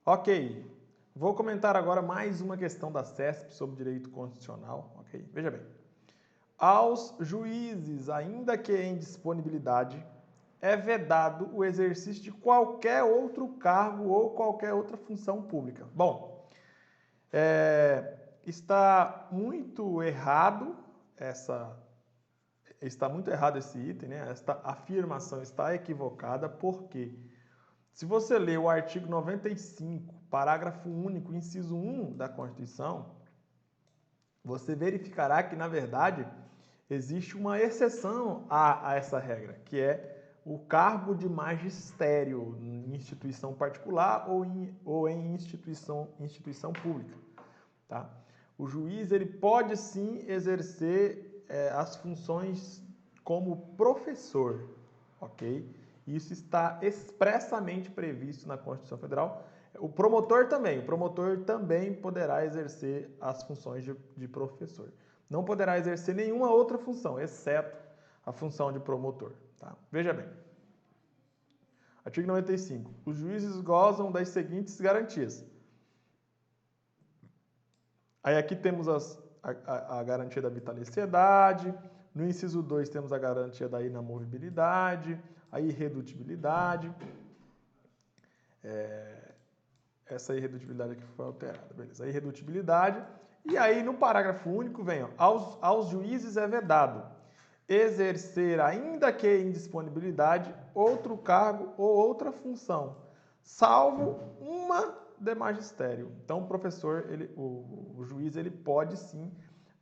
Ok, vou comentar agora mais uma questão da CESP sobre direito constitucional. Ok, veja bem. Aos juízes, ainda que em disponibilidade, é vedado o exercício de qualquer outro cargo ou qualquer outra função pública. Bom, está muito errado esse item, né? Esta afirmação está equivocada, porque se você ler o artigo 95, parágrafo único, inciso 1 da Constituição, você verificará que, na verdade, existe uma exceção a essa regra, que é o cargo de magistério em instituição particular ou em instituição pública. Tá? O juiz ele pode sim exercer as funções como professor, ok? Isso está expressamente previsto na Constituição Federal. O promotor também poderá exercer as funções de professor. Não poderá exercer nenhuma outra função, exceto a função de promotor. Tá? Veja bem. Artigo 95. Os juízes gozam das seguintes garantias. Aí aqui temos a garantia da vitaliciedade. No inciso 2 temos a garantia da inamovibilidade, a irredutibilidade. Essa irredutibilidade aqui foi alterada, beleza. A irredutibilidade. E aí no parágrafo único vem, ó, aos juízes é vedado exercer, ainda que em disponibilidade, outro cargo ou outra função, salvo uma de magistério. Então o professor, o juiz, ele pode sim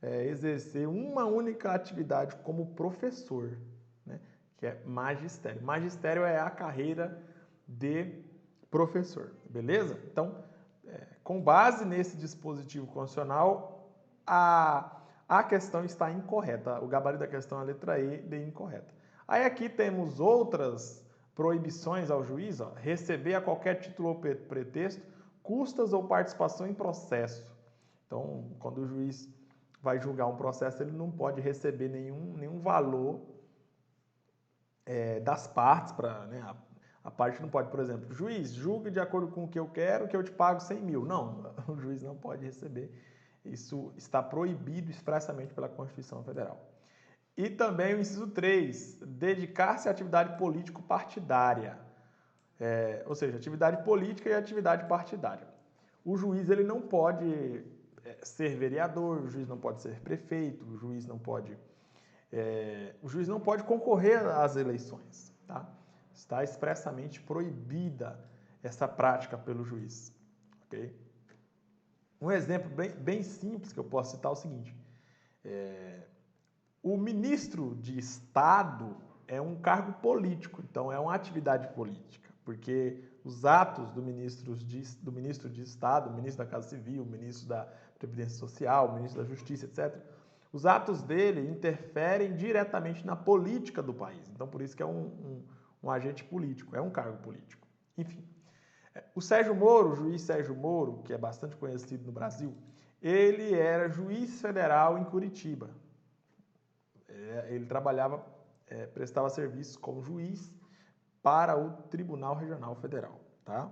exercer uma única atividade como professor, né? Que é magistério. Magistério é a carreira de professor, beleza? Então, com base nesse dispositivo constitucional, a questão está incorreta. O gabarito da questão é a letra E de incorreta. Aí aqui temos outras proibições ao juiz, ó, receber a qualquer título ou pretexto custas ou participação em processo. Então, quando o juiz vai julgar um processo, ele não pode receber nenhum valor das partes para, né, a parte não pode, por exemplo, juiz, julgue de acordo com o que eu quero, que eu te pago 100 mil. Não, o juiz não pode receber. Isso está proibido expressamente pela Constituição Federal. E também o inciso 3, dedicar-se à atividade político-partidária. Ou seja, atividade política e atividade partidária. O juiz ele não pode ser vereador, o juiz não pode ser prefeito, o juiz não pode concorrer às eleições. Tá? Está expressamente proibida essa prática pelo juiz. Okay? Um exemplo bem simples que eu posso citar é o seguinte. O ministro de Estado é um cargo político, então é uma atividade política, porque os atos do ministro de Estado, o ministro da Casa Civil, o ministro da Previdência Social, o ministro da Justiça, etc., os atos dele interferem diretamente na política do país. Então, por isso que é um agente político, é um cargo político. Enfim, o Sérgio Moro, o juiz Sérgio Moro, que é bastante conhecido no Brasil, ele era juiz federal em Curitiba. Ele prestava serviços como juiz para o Tribunal Regional Federal, tá?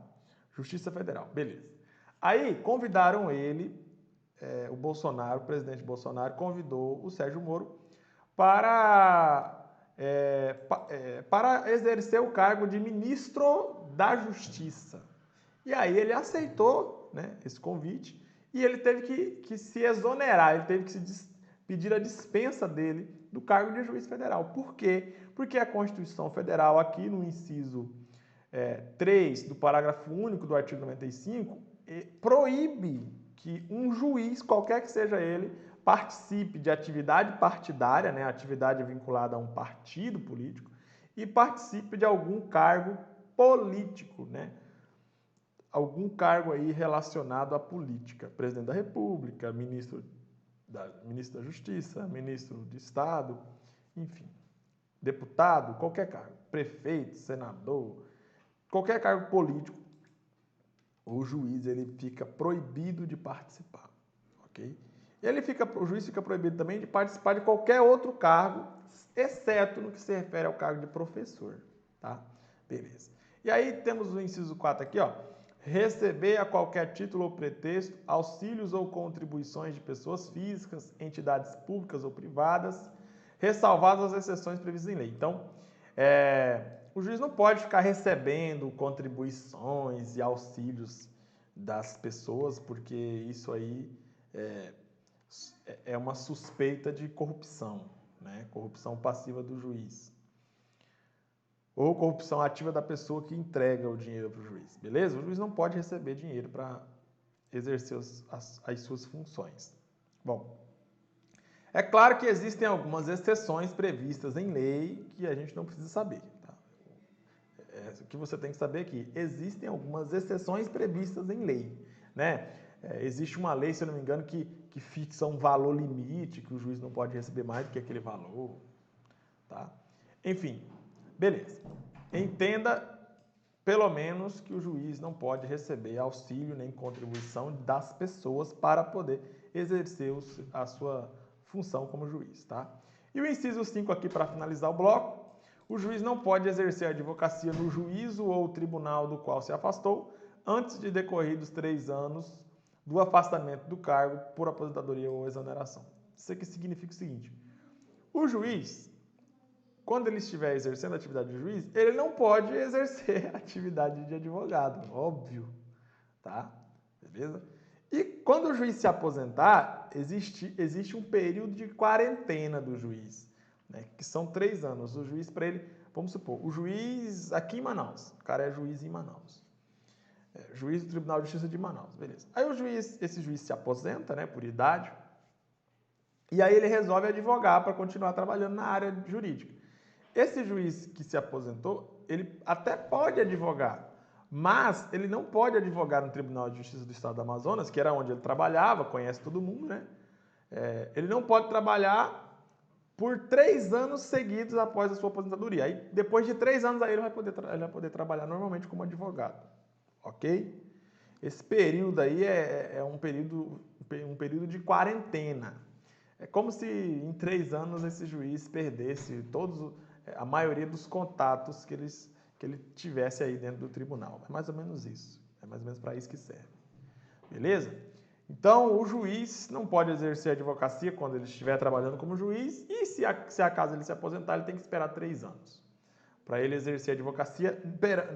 Justiça Federal, beleza. Aí convidaram ele, o presidente Bolsonaro, convidou o Sérgio Moro para exercer o cargo de ministro da Justiça. E aí ele aceitou, né, esse convite e ele teve que se exonerar, ele teve que pedir a dispensa dele do cargo de juiz federal. Por quê? Porque a Constituição Federal, aqui no inciso 3 do parágrafo único do artigo 95, proíbe que um juiz, qualquer que seja ele, participe de atividade partidária, né, atividade vinculada a um partido político, e participe de algum cargo político, né, algum cargo aí relacionado à política. Presidente da República, ministro da Justiça, ministro de Estado, enfim, deputado, qualquer cargo, prefeito, senador, qualquer cargo político, o juiz ele fica proibido de participar, ok? O juiz fica proibido também de participar de qualquer outro cargo, exceto no que se refere ao cargo de professor, tá? Beleza. E aí temos o inciso 4 aqui, ó. receber a qualquer título ou pretexto auxílios ou contribuições de pessoas físicas, entidades públicas ou privadas, ressalvadas as exceções previstas em lei. Então, o juiz não pode ficar recebendo contribuições e auxílios das pessoas, porque isso aí é uma suspeita de corrupção, né? Corrupção passiva do juiz. Ou corrupção ativa da pessoa que entrega o dinheiro para o juiz, beleza? O juiz não pode receber dinheiro para exercer as suas funções. Bom, é claro que existem algumas exceções previstas em lei que a gente não precisa saber. Tá? O que você tem que saber é que existem algumas exceções previstas em lei. Né? Existe uma lei, se eu não me engano, que fixa um valor limite, que o juiz não pode receber mais do que aquele valor. Tá? Enfim, beleza. Entenda, pelo menos, que o juiz não pode receber auxílio nem contribuição das pessoas para poder exercer a sua função como juiz, tá? E o inciso 5 aqui para finalizar o bloco. O juiz não pode exercer a advocacia no juízo ou tribunal do qual se afastou antes de decorridos 3 anos do afastamento do cargo por aposentadoria ou exoneração. Isso aqui significa o seguinte: o juiz, quando ele estiver exercendo a atividade de juiz, ele não pode exercer a atividade de advogado, óbvio, tá? Beleza? E quando o juiz se aposentar, existe um período de quarentena do juiz, né? Que são 3 anos. O juiz, para ele, vamos supor, o juiz aqui em Manaus, o cara é juiz em Manaus, juiz do Tribunal de Justiça de Manaus, beleza. Aí esse juiz se aposenta, né, por idade, e aí ele resolve advogar para continuar trabalhando na área jurídica. Esse juiz que se aposentou, ele até pode advogar, mas ele não pode advogar no Tribunal de Justiça do Estado do Amazonas, que era onde ele trabalhava, conhece todo mundo, né? Ele não pode trabalhar por 3 anos seguidos após a sua aposentadoria. Aí, depois de 3 anos, aí ele vai poder trabalhar normalmente como advogado. Ok? Esse período aí é um período de quarentena. É como se em 3 anos esse juiz perdesse a maioria dos contatos que ele tivesse aí dentro do tribunal. É mais ou menos isso. É mais ou menos para isso que serve. Beleza? Então, o juiz não pode exercer a advocacia quando ele estiver trabalhando como juiz e se acaso ele se aposentar, ele tem que esperar 3 anos para ele exercer a advocacia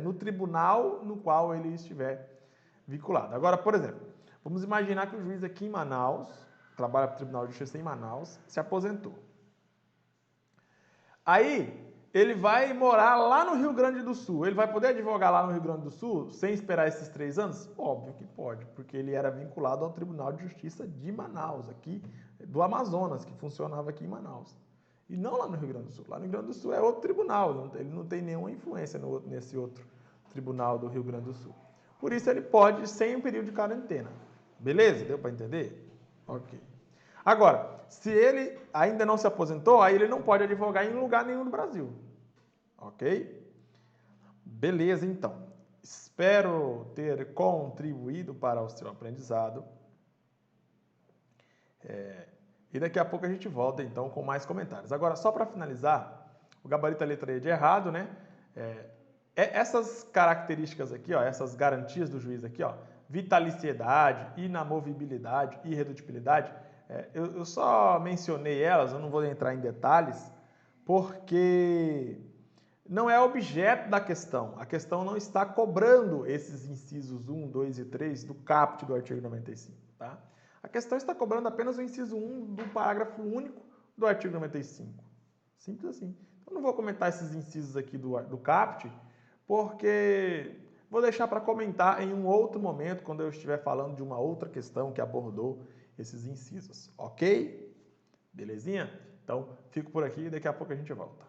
no tribunal no qual ele estiver vinculado. Agora, por exemplo, vamos imaginar que o juiz aqui em Manaus, trabalha para o Tribunal de Justiça em Manaus, se aposentou. Aí, ele vai morar lá no Rio Grande do Sul. Ele vai poder advogar lá no Rio Grande do Sul sem esperar esses 3 anos? Óbvio que pode, porque ele era vinculado ao Tribunal de Justiça de Manaus, aqui do Amazonas, que funcionava aqui em Manaus. E não lá no Rio Grande do Sul. Lá no Rio Grande do Sul é outro tribunal, ele não tem nenhuma influência nesse outro tribunal do Rio Grande do Sul. Por isso ele pode sem um período de quarentena. Beleza? Deu para entender? Ok. Agora, se ele ainda não se aposentou, aí ele não pode advogar em lugar nenhum do Brasil. Ok? Beleza, então. Espero ter contribuído para o seu aprendizado. E daqui a pouco a gente volta, então, com mais comentários. Agora, só para finalizar, o gabarito da letra E de errado, né? Essas características aqui, ó, essas garantias do juiz aqui, ó, vitaliciedade, inamovibilidade, irredutibilidade, eu só mencionei elas, eu não vou entrar em detalhes, porque não é objeto da questão. A questão não está cobrando esses incisos 1, 2 e 3 do caput do artigo 95, tá? A questão está cobrando apenas o inciso 1 do parágrafo único do artigo 95. Simples assim. Então, não vou comentar esses incisos aqui do caput, porque vou deixar para comentar em um outro momento, quando eu estiver falando de uma outra questão que abordou esses incisos. Ok? Belezinha? Então, fico por aqui e daqui a pouco a gente volta.